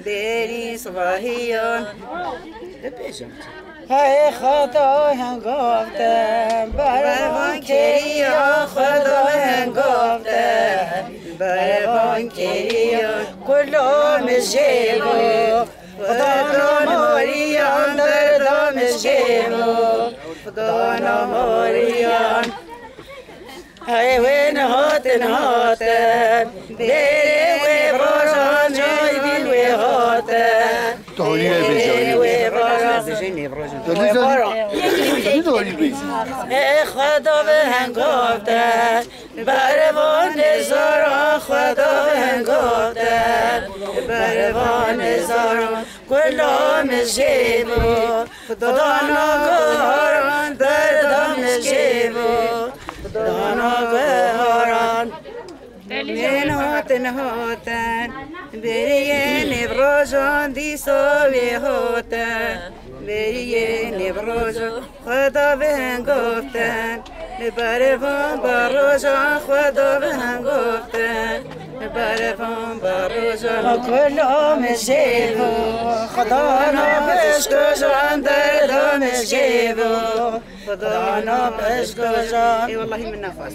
دری صباحیان های خدا هم گفتم بروان کریا خدا هم گفتم بروان کریا کلام جیبو خدا نماریان دردام جیبو خدا نماریان های وین هاتن بری و باران جای بیل و هاتن داری بجایی و باران داری بجایی خدا به هم گفتن بروان زاران خدا هم گفتن بروان زاران کلام جیبو خدا نگاران دردام جیبو خدا نگاران من هاتن بریه نبراجان دی ساوی هاتن بریه نبراجان خدا به هم گفتن بروان باروجان خدا به هم گفتن بروان باروجان کلام جیبو خدا نبش کجان دردام جیبو خدا نبش کجان ای والله من نفس